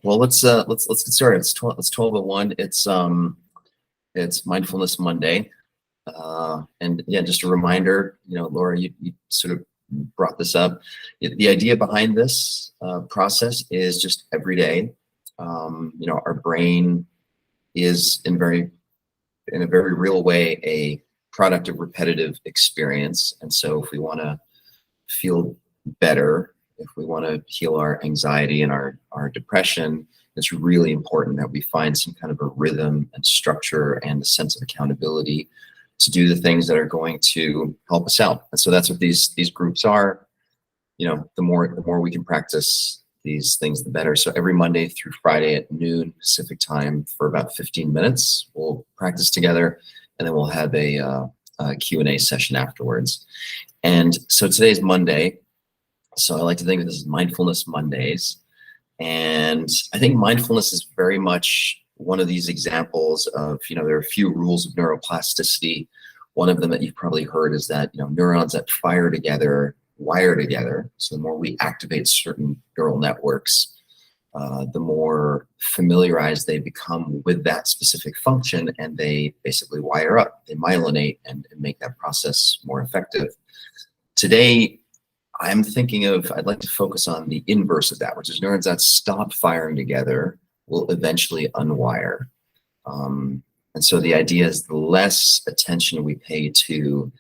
Well, let's get started. It's 12:01. It's Mindfulness Monday, and yeah, just a reminder. Laura, you sort of brought this up. The idea behind this process is just every day. Our brain is in a very real way a product of repetitive experience, and so if we want to feel better, if we want to heal our anxiety and our depression, it's really important that we find some kind of a rhythm and structure and a sense of accountability to do the things that are going to help us out. And so that's what these groups are. The more we can practice these things, the better. So every Monday through Friday at noon Pacific time for about 15 minutes, we'll practice together, and then we'll have a Q&A session afterwards. And so today's Monday. So I like to think of this as Mindfulness Mondays. And I think mindfulness is very much one of these examples of, there are a few rules of neuroplasticity. One of them that you've probably heard is that, neurons that fire together wire together. So the more we activate certain neural networks, the more familiarized they become with that specific function, and they basically wire up, they myelinate and make that process more effective. Today, I'd like to focus on the inverse of that, which is neurons that stop firing together will eventually unwire. And so the idea is the less attention we pay to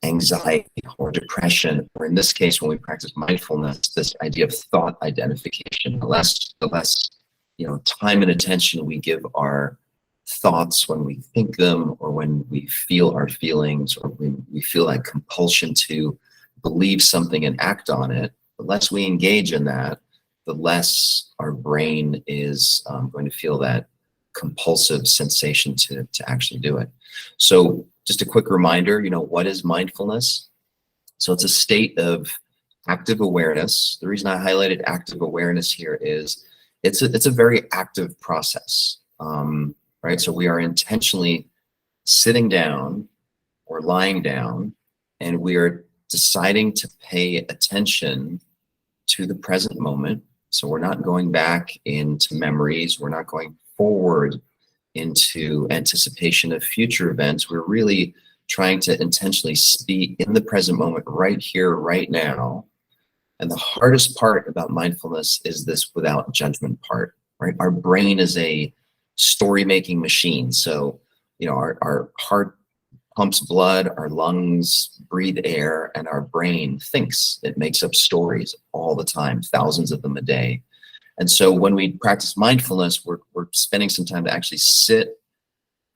anxiety or depression, or in this case, when we practice mindfulness, this idea of thought identification, the less time and attention we give our thoughts when we think them, or when we feel our feelings, or when we feel that compulsion to believe something and act on it, the less we engage in that, the less our brain is going to feel that compulsive sensation to actually do it. So just a quick reminder, what is mindfulness? So it's a state of active awareness. The reason I highlighted active awareness here is it's a very active process, right? So we are intentionally sitting down or lying down, and we are deciding to pay attention to the present moment. So we're not going back into memories. We're not going forward into anticipation of future events. We're really trying to intentionally be in the present moment, right here, right now. And the hardest part about mindfulness is this without judgment part, right? Our brain is a story-making machine. So, our heart pumps blood, our lungs breathe air, and our brain thinks. It makes up stories all the time, thousands of them a day. And so when we practice mindfulness, we're spending some time to actually sit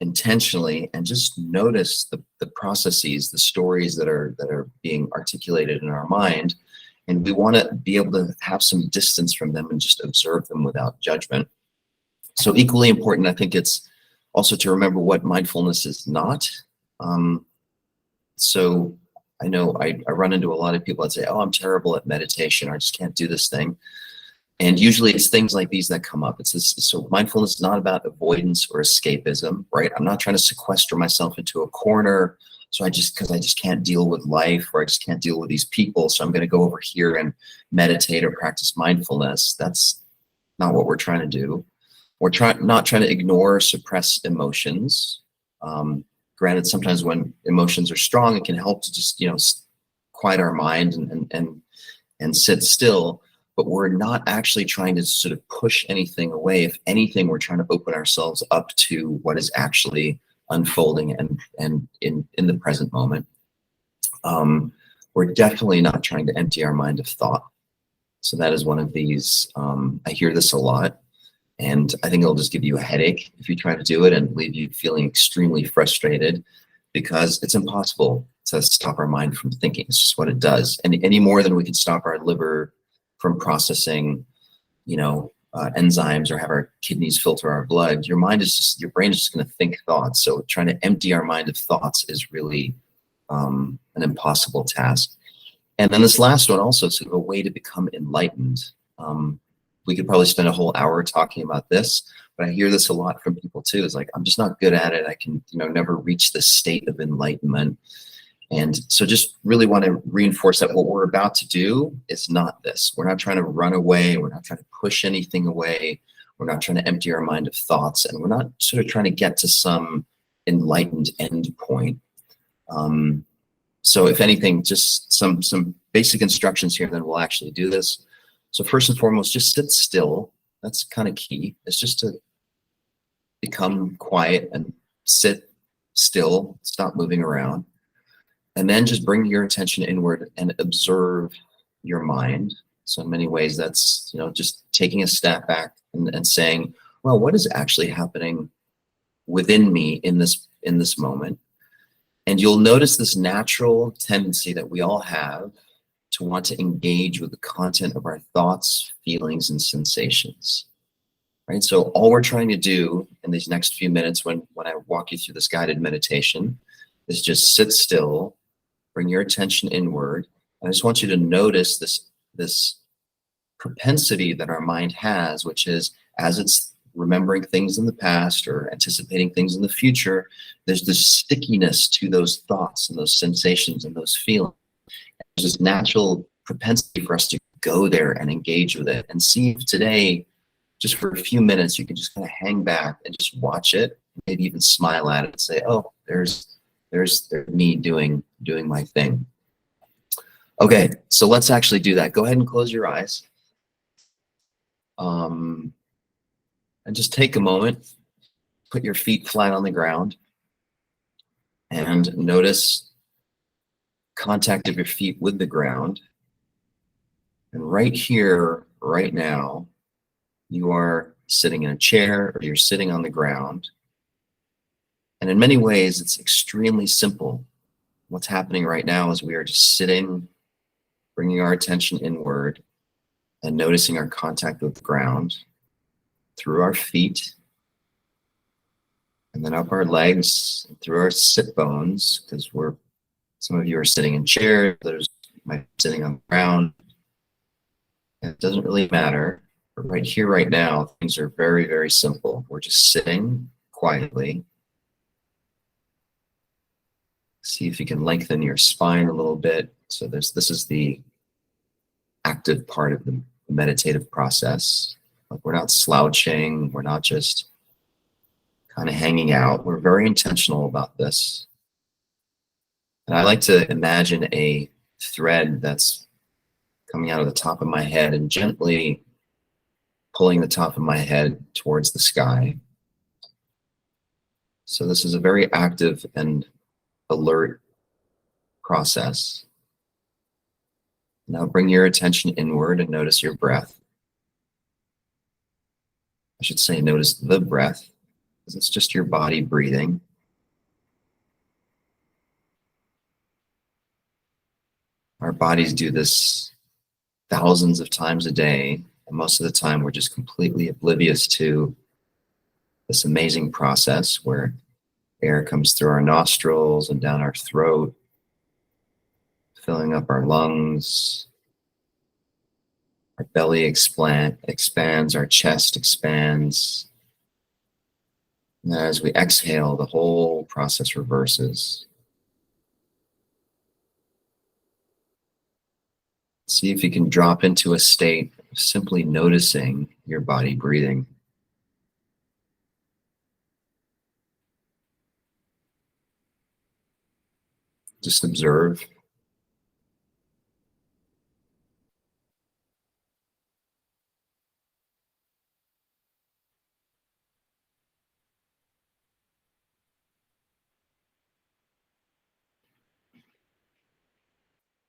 intentionally and just notice the processes, the stories that are being articulated in our mind. And we want to be able to have some distance from them and just observe them without judgment. So equally important, I think it's also to remember what mindfulness is not. So I know I run into a lot of people that say, oh, I'm terrible at meditation, or I just can't do this thing. And usually it's things like these that come up. So mindfulness is not about avoidance or escapism, right? I'm not trying to sequester myself into a corner. So because I just can't deal with life, or I just can't deal with these people, so I'm going to go over here and meditate or practice mindfulness. That's not what we're trying to do. We're not trying to ignore or suppress emotions. Granted, sometimes when emotions are strong, it can help to just quiet our mind and sit still. But we're not actually trying to sort of push anything away. If anything, we're trying to open ourselves up to what is actually unfolding and in the present moment. We're definitely not trying to empty our mind of thought. So that is one of these. I hear this a lot. And I think it'll just give you a headache if you try to do it, and leave you feeling extremely frustrated, because it's impossible to stop our mind from thinking. It's just what it does. And any more than we can stop our liver from processing, enzymes, or have our kidneys filter our blood, your brain is just going to think thoughts. So trying to empty our mind of thoughts is really an impossible task. And then this last one also is sort of a way to become enlightened. We could probably spend a whole hour talking about this, but I hear this a lot from people too. It's like, I'm just not good at it. I can, never reach this state of enlightenment. And so just really want to reinforce that what we're about to do is not this. We're not trying to run away. We're not trying to push anything away. We're not trying to empty our mind of thoughts. And we're not sort of trying to get to some enlightened end point. So if anything, just some basic instructions here, then we'll actually do this. So first and foremost, just sit still. That's kind of key. It's just to become quiet and sit still, stop moving around. And then just bring your attention inward and observe your mind. So in many ways, that's, just taking a step back and saying, well, what is actually happening within me in this moment? And you'll notice this natural tendency that we all have to want to engage with the content of our thoughts, feelings, and sensations. Right? So all we're trying to do in these next few minutes when I walk you through this guided meditation is just sit still, bring your attention inward. I just want you to notice this propensity that our mind has, which is as it's remembering things in the past or anticipating things in the future, there's this stickiness to those thoughts and those sensations and those feelings. There's this natural propensity for us to go there and engage with it and see if today, just for a few minutes, you can just kind of hang back and just watch it, maybe even smile at it and say, oh, there's me doing my thing. Okay, so let's actually do that. Go ahead and close your eyes. And just take a moment, put your feet flat on the ground, and notice contact of your feet with the ground. And right here, right now, you are sitting in a chair or you're sitting on the ground. And in many ways, it's extremely simple. What's happening right now is we are just sitting, bringing our attention inward and noticing our contact with the ground through our feet and then up our legs, through our sit bones, because some of you are sitting in chairs, others might be sitting on the ground. It doesn't really matter. But right here, right now, things are very, very simple. We're just sitting quietly. See if you can lengthen your spine a little bit. So this is the active part of the meditative process. Like we're not slouching. We're not just kind of hanging out. We're very intentional about this. And I like to imagine a thread that's coming out of the top of my head and gently pulling the top of my head towards the sky. So this is a very active and alert process. Now bring your attention inward and notice your breath. I should say notice the breath, because it's just your body breathing. Our bodies do this thousands of times a day, and most of the time we're just completely oblivious to this amazing process where air comes through our nostrils and down our throat, filling up our lungs. Our belly expands, our chest expands. And as we exhale, the whole process reverses. See if you can drop into a state of simply noticing your body breathing. Just observe.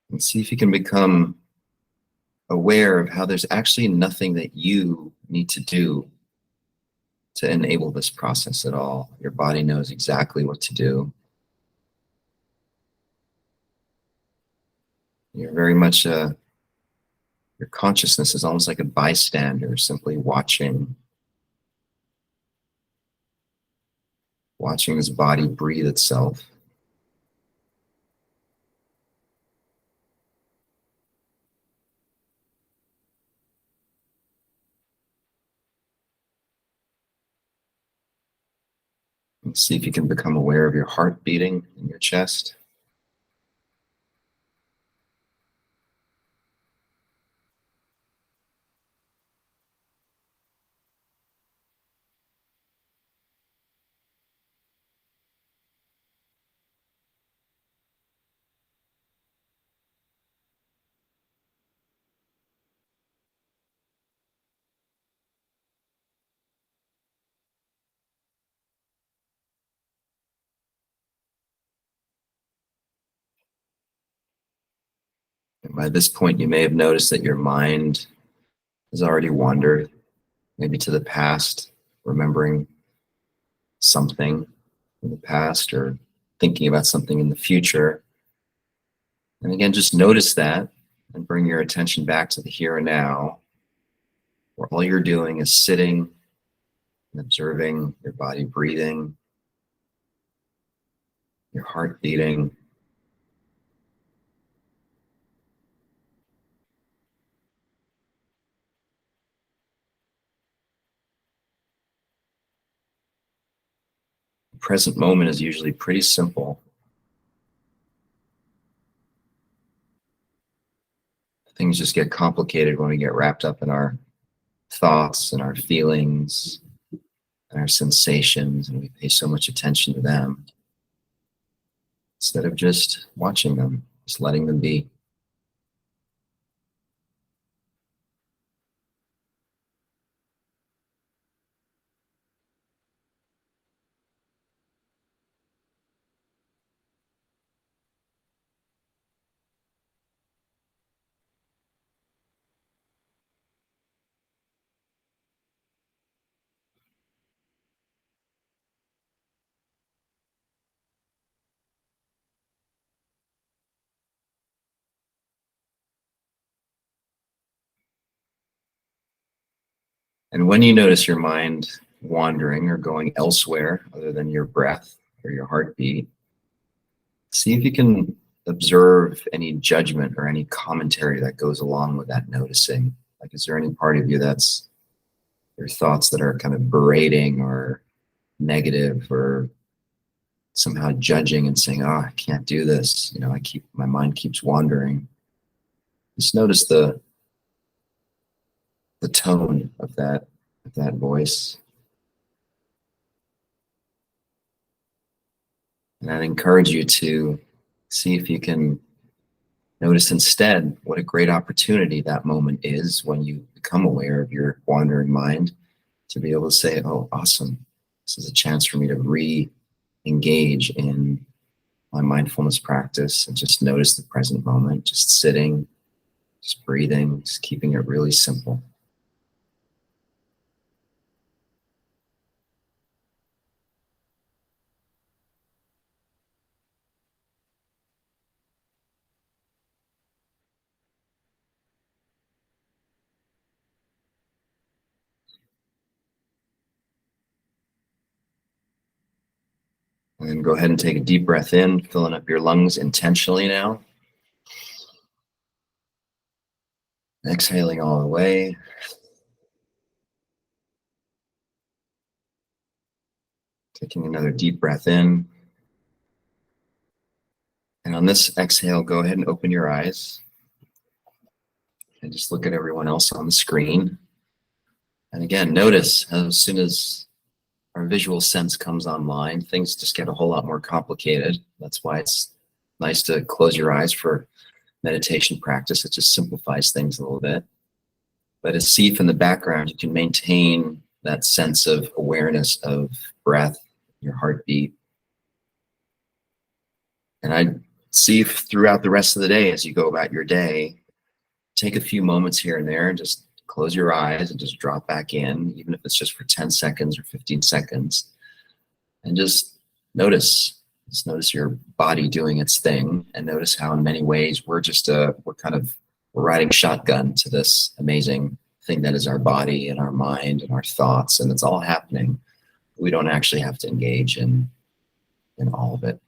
And see if you can become aware of how there's actually nothing that you need to do to enable this process at all. Your body knows exactly what to do. You're very much your consciousness is almost like a bystander, simply watching this body breathe itself. And see if you can become aware of your heart beating in your chest. By this point, you may have noticed that your mind has already wandered, maybe to the past, remembering something in the past or thinking about something in the future. And again, just notice that and bring your attention back to the here and now, where all you're doing is sitting and observing your body breathing, your heart beating. The present moment is usually pretty simple. Things just get complicated when we get wrapped up in our thoughts and our feelings and our sensations, and we pay so much attention to them instead of just watching them, just letting them be. And when you notice your mind wandering or going elsewhere other than your breath or your heartbeat, see if you can observe any judgment or any commentary that goes along with that noticing. Like, is there any part of you that's your thoughts that are kind of berating or negative or somehow judging and saying, oh, I can't do this. My mind keeps wandering. Just notice the tone of that voice. And I'd encourage you to see if you can notice instead what a great opportunity that moment is when you become aware of your wandering mind, to be able to say, oh, awesome. This is a chance for me to re-engage in my mindfulness practice and just notice the present moment, just sitting, just breathing, just keeping it really simple. And then go ahead and take a deep breath in, filling up your lungs intentionally now. Exhaling all the way. Taking another deep breath in. And on this exhale, go ahead and open your eyes and just look at everyone else on the screen. And again, notice how as soon as our visual sense comes online, things just get a whole lot more complicated. That's why it's nice to close your eyes for meditation practice. It just simplifies things a little bit. But as see if in the background, you can maintain that sense of awareness of breath, your heartbeat. And I see if throughout the rest of the day, as you go about your day, take a few moments here and there and just close your eyes and just drop back in, even if it's just for 10 seconds or 15 seconds. And just notice your body doing its thing, and notice how in many ways we're riding shotgun to this amazing thing that is our body and our mind and our thoughts, and it's all happening. We don't actually have to engage in all of it.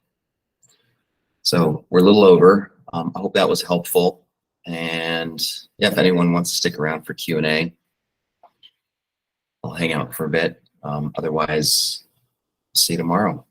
So we're a little over. I hope that was helpful. And yeah, if anyone wants to stick around for Q&A, I'll hang out for a bit. Otherwise, see you tomorrow.